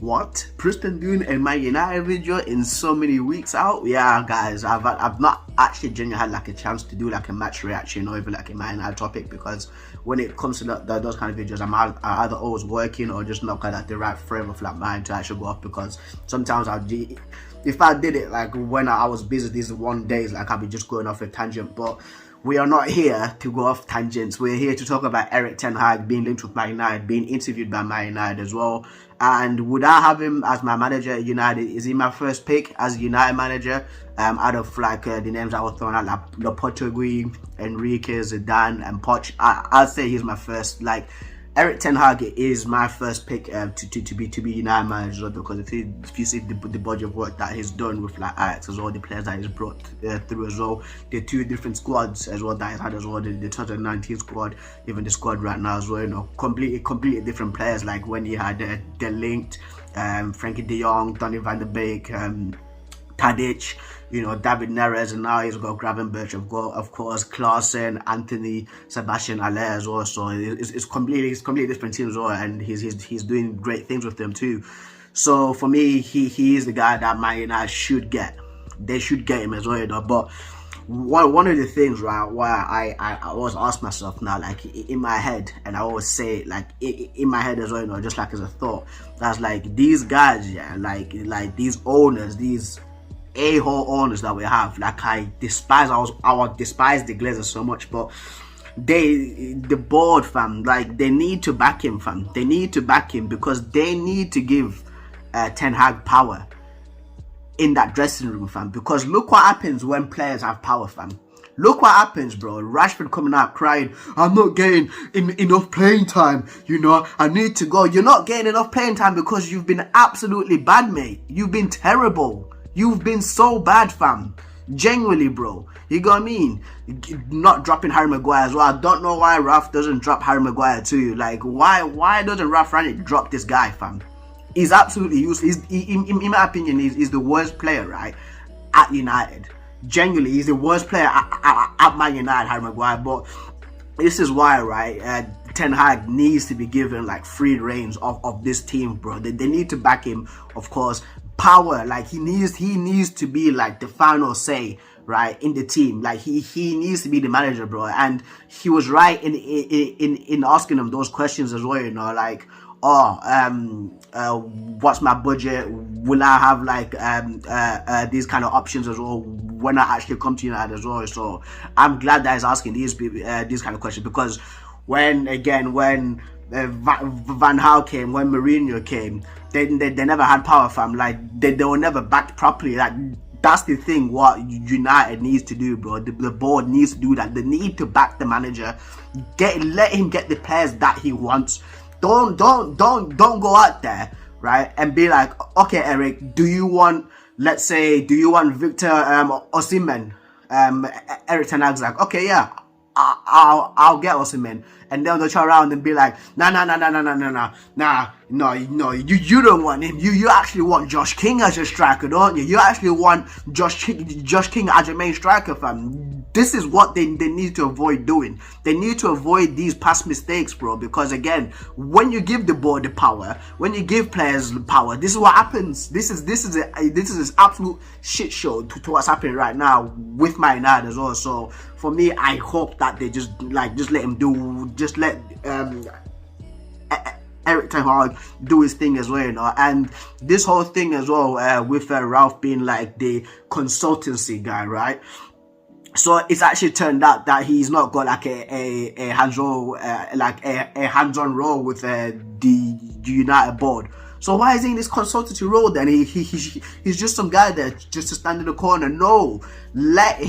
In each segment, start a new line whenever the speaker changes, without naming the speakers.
what Preston doing in my United video in so many weeks out? Yeah, guys, I've not actually genuinely had like a chance to do like a match reaction over like a Man United topic, because when it comes to those kind of videos, I'm either always working or just not kind of the right frame of like mind to actually go off, because sometimes if I did it like when I was busy these one days, like I'll be just going off a tangent. But we are not here to go off tangents. We're here to talk about Erik Ten Hag being linked with Man United, being interviewed by Man United as well. And would I have him as my manager at United? Is he my first pick as United manager? Out of like the names I was throwing out, like Lopetegui, Enrique, Zidane, and Poch, I'd say he's my first. Like, Erik Ten Hag is my first pick to be United manager, because if you see the body of work that he's done with like Ajax as well, the players that he's brought through as well, the two different squads as well that he's had as well, the 2019 squad, even the squad right now as well, you know, completely different players. Like when you had De Ligt, Frankie De Jong, Donny van der Beek, Tadic, you know, David Neres, and now he's got Gravenberch, of course, Klaassen, Anthony, Sebastian Haller as well. So it's completely different teams as well, and he's doing great things with them too. So for me, he is the guy that Man United should get. They should get him as well, you know. But one of the things, right, why I always ask myself now, like in my head, and I always say it, like in my head as well, you know, just like as a thought, that's like these guys, yeah, like these owners, these a-hole owners that we have, like I despise the Glazers so much, but the board, fam, like they need to back him, fam. They need to back him, because they need to give Ten Hag power in that dressing room, fam. Because look what happens when players have power, fam. Look what happens, bro. Rashford coming out crying, I'm not getting enough playing time, you know, I need to go. You're not getting enough playing time because you've been absolutely bad, mate. You've been terrible. You've been so bad, fam. Genuinely, bro. You got what I mean? Not dropping Harry Maguire as well. I don't know why Ralph doesn't drop Harry Maguire too. Like, why doesn't Ralph Rangnick drop this guy, fam? He's absolutely useless. In my opinion, he's the worst player, right, at United. Genuinely, he's the worst player at Man United, Harry Maguire. But this is why, right, Ten Hag needs to be given like free reins of this team, bro. They need to back him, of course. Power, like he needs to be like the final say, right, in the team. Like he needs to be the manager, bro. And he was right in asking him those questions as well, you know, like, what's my budget? Will I have like these kind of options as well when I actually come to United as well? So I'm glad that he's asking these kind of questions, because when Van Gaal came, when Mourinho came, they never had power, fam. Like they were never backed properly. Like that's the thing what United needs to do, bro. The board needs to do that. They need to back the manager. Let him get the players that he wants. Don't go out there, right, and be like, okay, Erik, do you want Victor Osimhen? Erik Ten Hag's like, okay, yeah, I'll get Osimhen. And then they'll turn around and be like, no, you don't want him. You actually want Josh King as your striker, don't you? You actually want Josh King as your main striker, fam. This is what they need to avoid doing. They need to avoid these past mistakes, bro. Because again, when you give the board the power, when you give players the power, this is what happens. This is an absolute shit show to what's happening right now with Man United as well. So for me, I hope that they just let him do. Just let Erik Ten Hag do his thing as well, you know. And this whole thing as well, with Ralph being like the consultancy guy, right? So it's actually turned out that he's not got like a hands-on role with the United board. So why is he in this consultancy role then? He's just some guy there just to stand in the corner. No, let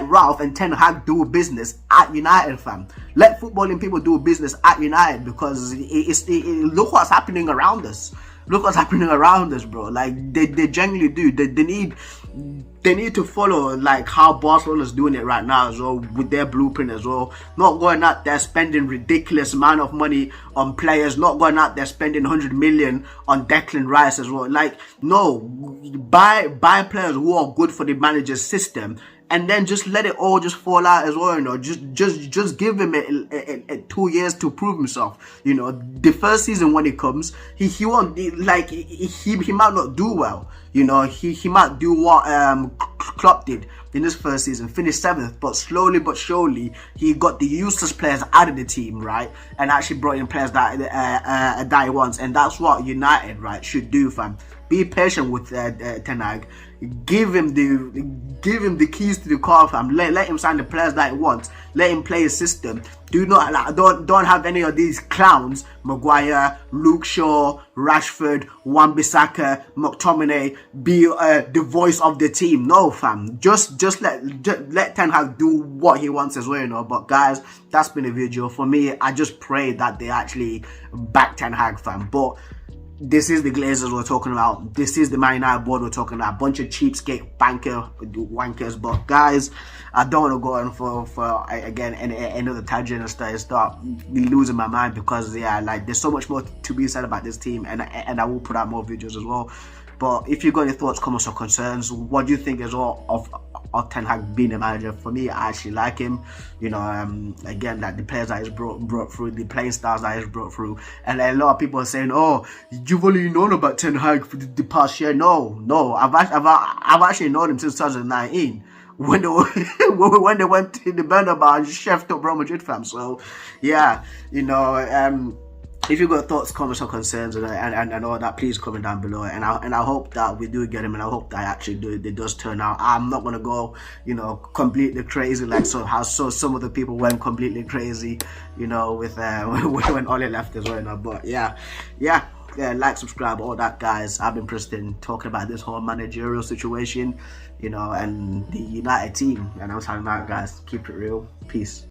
Ralph and Ten Hag do business at United, fam. Let footballing people do business at United, because look what's happening around us. Look what's happening around us, bro. Like they genuinely do. They need to follow like how Barcelona's doing it right now as well, with their blueprint as well. Not going out there spending ridiculous amount of money on players. Not going out there spending 100 million on Declan Rice as well. Like, no, buy players who are good for the manager's system and then just let it all just fall out as well. You know, just give him 2 years to prove himself. You know, the first season when it comes, he won't like he might not do well. You know, he might do what Klopp did in his first season, finished 7th, but slowly but surely he got the useless players out of the team, right, and actually brought in players that he wants, and that's what United, right, should do, fam. Be patient with Ten Hag. Give him the keys to the car, fam. Let him sign the players that he wants. Let him play his system. Don't have any of these clowns, Maguire, Luke Shaw, Rashford, Wan-Bissaka, McTominay, be the voice of the team. No, fam. Just let Ten Hag do what he wants as well, you know. But guys, that's been a video. For me, I just pray that they actually back Ten Hag, fam. But this is the Glazers we're talking about. This is the Man United board we're talking about. A bunch of cheapskate banker wankers. But guys, I don't want to go on for again another tangent and start losing my mind, because yeah, like there's so much more to be said about this team, and I will put out more videos as well. But if you've got any thoughts, comments, or concerns, what do you think as well of Ten Hag being a manager? For me, I actually like him. You know, again, like the players that he's brought through, the playing styles that he's brought through, and a lot of people are saying, "Oh, you've only known about Ten Hag for the past year." No, I've actually known him since 2019. When they went to the Bernabeu and chefed up Real Madrid, fam. So yeah, you know, if you've got thoughts, comments, or concerns and all that, please comment down below. And I hope that we do get him, and I hope that actually it does turn out. I'm not gonna go, you know, completely crazy like some of the people went completely crazy, you know, with when Ole left as well. You know? But yeah, like, subscribe, all that, guys. I've been Preston talking about this whole managerial situation, you know, and the United team. And I'm signing out, guys. Keep it real. Peace.